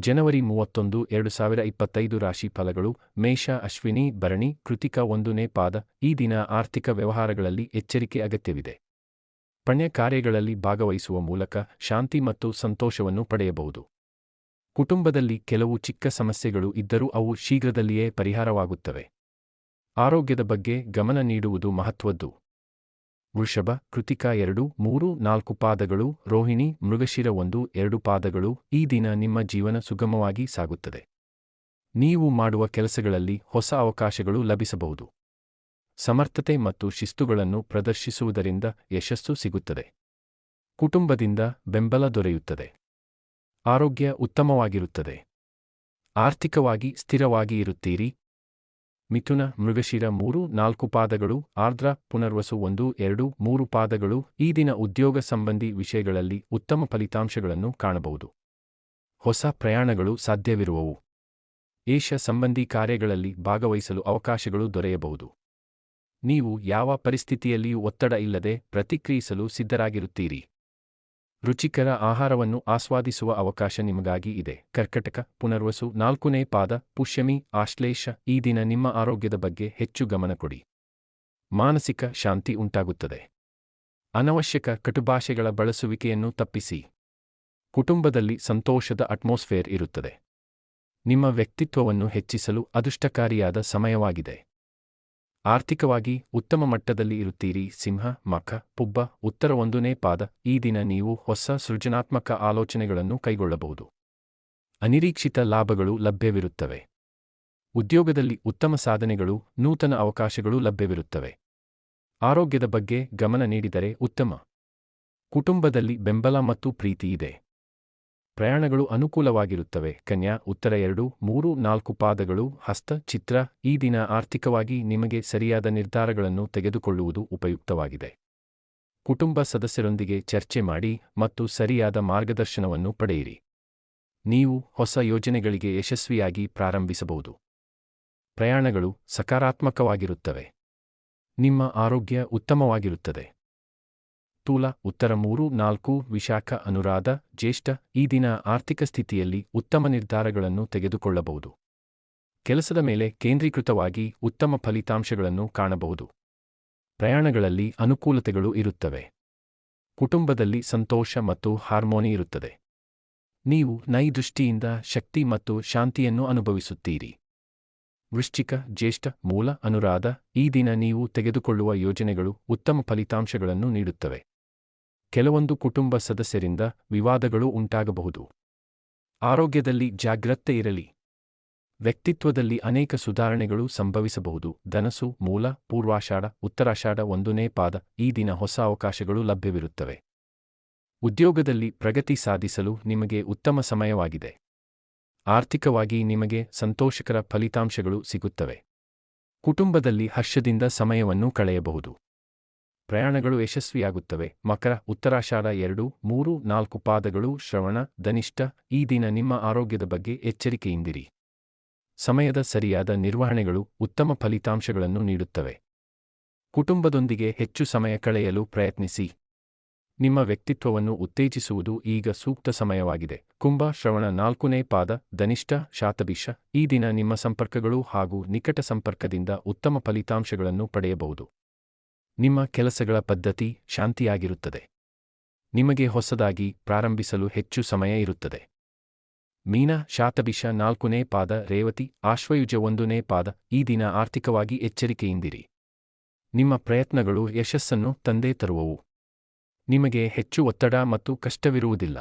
ಜನವರಿ 31, 2025 ರಾಶಿ ಫಲಗಳು. ಮೇಷ, ಅಶ್ವಿನಿ, ಭರಣಿ, ಕೃತಿಕ 1ನೇ ಪಾದ. ಈ ದಿನ ಆರ್ಥಿಕ ವ್ಯವಹಾರಗಳಲ್ಲಿ ಎಚ್ಚರಿಕೆ ಅಗತ್ಯವಿದೆ. ಪುಣ್ಯ ಕಾರ್ಯಗಳಲ್ಲಿ ಭಾಗವಹಿಸುವ ಮೂಲಕ ಶಾಂತಿ ಮತ್ತು ಸಂತೋಷವನ್ನು ಪಡೆಯಬಹುದು. ಕುಟುಂಬದಲ್ಲಿ ಕೆಲವು ಚಿಕ್ಕ ಸಮಸ್ಯೆಗಳು ಇದ್ದರೂ ಅವು ಶೀಘ್ರದಲ್ಲಿಯೇ ಪರಿಹಾರವಾಗುತ್ತವೆ. ಆರೋಗ್ಯದ ಬಗ್ಗೆ ಗಮನ ನೀಡುವುದು ಮಹತ್ವದ್ದು. ವೃಷಭ, ಕೃತಿಕ 2, 3, 4 ಪಾದಗಳು, ರೋಹಿಣಿ, ಮೃಗಶಿರ 1, 2 ಪಾದಗಳು. ಈ ದಿನ ನಿಮ್ಮ ಜೀವನ ಸುಗಮವಾಗಿ ಸಾಗುತ್ತದೆ. ನೀವು ಮಾಡುವ ಕೆಲಸಗಳಲ್ಲಿ ಹೊಸ ಅವಕಾಶಗಳು ಲಭಿಸಬಹುದು. ಸಮರ್ಥತೆ ಮತ್ತು ಶಿಸ್ತುಗಳನ್ನು ಪ್ರದರ್ಶಿಸುವುದರಿಂದ ಯಶಸ್ಸು ಸಿಗುತ್ತದೆ. ಕುಟುಂಬದಿಂದ ಬೆಂಬಲ ದೊರೆಯುತ್ತದೆ. ಆರೋಗ್ಯ ಉತ್ತಮವಾಗಿರುತ್ತದೆ. ಆರ್ಥಿಕವಾಗಿ ಸ್ಥಿರವಾಗಿ ಇರುತ್ತೀರಿ. ಮಿಥುನ, ಮೃಗಶಿರ 3, 4 ಪಾದಗಳು, ಆರ್ದ್ರ, ಪುನರ್ವಸು 1, 2, 3 ಪಾದಗಳು. ಈ ದಿನ ಉದ್ಯೋಗ ಸಂಬಂಧಿ ವಿಷಯಗಳಲ್ಲಿ ಉತ್ತಮ ಫಲಿತಾಂಶಗಳನ್ನು ಕಾಣಬಹುದು. ಹೊಸ ಪ್ರಯಾಣಗಳು ಸಾಧ್ಯವಿರುವವು. ಏಷ ಸಂಬಂಧಿ ಕಾರ್ಯಗಳಲ್ಲಿ ಭಾಗವಹಿಸಲು ಅವಕಾಶಗಳು ದೊರೆಯಬಹುದು. ನೀವು ಯಾವ ಪರಿಸ್ಥಿತಿಯಲ್ಲಿಯೂ ಒತ್ತಡ ಇಲ್ಲದೆ ಪ್ರತಿಕ್ರಿಯಿಸಲು ಸಿದ್ಧರಾಗಿರುತ್ತೀರಿ. ರುಚಿಕರ ಆಹಾರವನ್ನು ಆಸ್ವಾದಿಸುವ ಅವಕಾಶ ನಿಮಗಾಗಿ ಇದೆ. ಕರ್ಕಟಕ, ಪುನರ್ವಸು 4ನೇ ಪಾದ, ಪುಷ್ಯಮಿ, ಆಶ್ಲೇಷ. ಈ ದಿನ ನಿಮ್ಮ ಆರೋಗ್ಯದ ಬಗ್ಗೆ ಹೆಚ್ಚು ಗಮನ ಕೊಡಿ. ಮಾನಸಿಕ ಶಾಂತಿ ಉಂಟಾಗುತ್ತದೆ. ಅನವಶ್ಯಕ ಕಟುಭಾಷೆಗಳ ಬಳಸುವಿಕೆಯನ್ನು ತಪ್ಪಿಸಿ. ಕುಟುಂಬದಲ್ಲಿ ಸಂತೋಷದ ಅಟ್ಮಾಸ್ಫಿಯರ್ ಇರುತ್ತದೆ. ನಿಮ್ಮ ವ್ಯಕ್ತಿತ್ವವನ್ನು ಹೆಚ್ಚಿಸಲು ಅದೃಷ್ಟಕಾರಿಯಾದ ಸಮಯವಾಗಿದೆ. ಆರ್ಥಿಕವಾಗಿ ಉತ್ತಮ ಮಟ್ಟದಲ್ಲಿ ಇರುತ್ತೀರಿ. ಸಿಂಹ, ಮಖ, ಪುಬ್ಬ, ಉತ್ತರ 1ನೇ ಪಾದ. ಈ ದಿನ ನೀವು ಹೊಸ ಸೃಜನಾತ್ಮಕ ಆಲೋಚನೆಗಳನ್ನು ಕೈಗೊಳ್ಳಬಹುದು. ಅನಿರೀಕ್ಷಿತ ಲಾಭಗಳು ಲಭ್ಯವಿರುತ್ತವೆ. ಉದ್ಯೋಗದಲ್ಲಿ ಉತ್ತಮ ಸಾಧನೆಗಳು, ನೂತನ ಅವಕಾಶಗಳು ಲಭ್ಯವಿರುತ್ತವೆ. ಆರೋಗ್ಯದ ಬಗ್ಗೆ ಗಮನ ನೀಡಿದರೆ ಉತ್ತಮ. ಕುಟುಂಬದಲ್ಲಿ ಬೆಂಬಲ ಮತ್ತು ಪ್ರೀತಿ ಇದೆ. ಪ್ರಯಾಣಗಳು ಅನುಕೂಲವಾಗಿರುತ್ತವೆ. ಕನ್ಯಾ, ಉತ್ತರ 2, 3, 4 ಪಾದಗಳು, ಹಸ್ತ, ಚಿತ್ರ. ಈ ದಿನ ಆರ್ಥಿಕವಾಗಿ ನಿಮಗೆ ಸರಿಯಾದ ನಿರ್ಧಾರಗಳನ್ನು ತೆಗೆದುಕೊಳ್ಳುವುದು ಉಪಯುಕ್ತವಾಗಿದೆ. ಕುಟುಂಬ ಸದಸ್ಯರೊಂದಿಗೆ ಚರ್ಚೆ ಮಾಡಿ ಮತ್ತು ಸರಿಯಾದ ಮಾರ್ಗದರ್ಶನವನ್ನು ಪಡೆಯಿರಿ. ನೀವು ಹೊಸ ಯೋಜನೆಗಳಿಗೆ ಯಶಸ್ವಿಯಾಗಿ ಪ್ರಾರಂಭಿಸಬಹುದು. ಪ್ರಯಾಣಗಳು ಸಕಾರಾತ್ಮಕವಾಗಿರುತ್ತವೆ. ನಿಮ್ಮ ಆರೋಗ್ಯ ಉತ್ತಮವಾಗಿರುತ್ತದೆ. ತುಲ, ಉತ್ತರ 3, 4, ವಿಶಾಖ, ಅನುರಾಧ, ಜ್ಯೇಷ್ಠ. ಈ ದಿನ ಆರ್ಥಿಕ ಸ್ಥಿತಿಯಲ್ಲಿ ಉತ್ತಮ ನಿರ್ಧಾರಗಳನ್ನು ತೆಗೆದುಕೊಳ್ಳಬಹುದು. ಕೆಲಸದ ಮೇಲೆ ಕೇಂದ್ರೀಕೃತವಾಗಿ ಉತ್ತಮ ಫಲಿತಾಂಶಗಳನ್ನು ಕಾಣಬಹುದು. ಪ್ರಯಾಣಗಳಲ್ಲಿ ಅನುಕೂಲತೆಗಳು ಇರುತ್ತವೆ. ಕುಟುಂಬದಲ್ಲಿ ಸಂತೋಷ ಮತ್ತು ಹಾರ್ಮೋನಿ ಇರುತ್ತದೆ. ನೀವು ನೈದೃಷ್ಟಿಯಿಂದ ಶಕ್ತಿ ಮತ್ತು ಶಾಂತಿಯನ್ನು ಅನುಭವಿಸುತ್ತೀರಿ. ವೃಶ್ಚಿಕ, ಜ್ಯೇಷ್ಠ, ಮೂಲ, ಅನುರಾಧ. ಈ ದಿನ ನೀವು ತೆಗೆದುಕೊಳ್ಳುವ ಯೋಜನೆಗಳು ಉತ್ತಮ ಫಲಿತಾಂಶಗಳನ್ನು ನೀಡುತ್ತವೆ. ಕೆಲವೊಂದು ಕುಟುಂಬ ಸದಸ್ಯರಿಂದ ವಿವಾದಗಳು ಉಂಟಾಗಬಹುದು. ಆರೋಗ್ಯದಲ್ಲಿ ಜಾಗ್ರತೆ ಇರಲಿ. ವ್ಯಕ್ತಿತ್ವದಲ್ಲಿ ಅನೇಕ ಸುಧಾರಣೆಗಳು ಸಂಭವಿಸಬಹುದು. ಧನಸ್ಸು, ಮೂಲ, ಪೂರ್ವಾಷಾಢ, ಉತ್ತರಾಷಾಢ 1ನೇ ಪಾದ. ಈ ದಿನ ಹೊಸ ಅವಕಾಶಗಳು ಲಭ್ಯವಿರುತ್ತವೆ. ಉದ್ಯೋಗದಲ್ಲಿ ಪ್ರಗತಿ ಸಾಧಿಸಲು ನಿಮಗೆ ಉತ್ತಮ ಸಮಯವಾಗಿದೆ. ಆರ್ಥಿಕವಾಗಿ ನಿಮಗೆ ಸಂತೋಷಕರ ಫಲಿತಾಂಶಗಳು ಸಿಗುತ್ತವೆ. ಕುಟುಂಬದಲ್ಲಿ ಹರ್ಷದಿಂದ ಸಮಯವನ್ನು ಕಳೆಯಬಹುದು. ಪ್ರಯಾಣಗಳು ಯಶಸ್ವಿಯಾಗುತ್ತವೆ. ಮಕರ, ಉತ್ತರಾಷಾಢ 2, 3, 4 ಪಾದಗಳು, ಶ್ರವಣ, ಧನಿಷ್ಠ. ಈ ದಿನ ನಿಮ್ಮ ಆರೋಗ್ಯದ ಬಗ್ಗೆ ಎಚ್ಚರಿಕೆಯಿಂದಿರಿ. ಸಮಯದ ಸರಿಯಾದ ನಿರ್ವಹಣೆಗಳು ಉತ್ತಮ ಫಲಿತಾಂಶಗಳನ್ನು ನೀಡುತ್ತವೆ. ಕುಟುಂಬದೊಂದಿಗೆ ಹೆಚ್ಚು ಸಮಯ ಕಳೆಯಲು ಪ್ರಯತ್ನಿಸಿ. ನಿಮ್ಮ ವ್ಯಕ್ತಿತ್ವವನ್ನು ಉತ್ತೇಜಿಸುವುದು ಈಗ ಸೂಕ್ತ ಸಮಯವಾಗಿದೆ. ಕುಂಭ, ಶ್ರವಣ 4ನೇ ಪಾದ, ಧನಿಷ್ಠ, ಶಾತಭಿಷ. ಈ ದಿನ ನಿಮ್ಮ ಸಂಪರ್ಕಗಳು ಹಾಗೂ ನಿಕಟ ಸಂಪರ್ಕದಿಂದ ಉತ್ತಮ ಫಲಿತಾಂಶಗಳನ್ನು ಪಡೆಯಬಹುದು. ನಿಮ್ಮ ಕೆಲಸಗಳ ಪದ್ಧತಿ ಶಾಂತಿಯಾಗಿರುತ್ತದೆ. ನಿಮಗೆ ಹೊಸದಾಗಿ ಪ್ರಾರಂಭಿಸಲು ಹೆಚ್ಚು ಸಮಯ ಇರುತ್ತದೆ. ಮೀನ, ಶಾತಭಿಷ 4ನೇ ಪಾದ, ರೇವತಿ, ಆಶ್ವಯುಜ 1ನೇ ಪಾದ. ಈ ದಿನ ಆರ್ಥಿಕವಾಗಿ ಎಚ್ಚರಿಕೆಯಿಂದಿರಿ. ನಿಮ್ಮ ಪ್ರಯತ್ನಗಳು ಯಶಸ್ಸನ್ನು ತಂದೇ ತರುವವು. ನಿಮಗೆ ಹೆಚ್ಚು ಒತ್ತಡ ಮತ್ತು ಕಷ್ಟವಿರುವುದಿಲ್ಲ.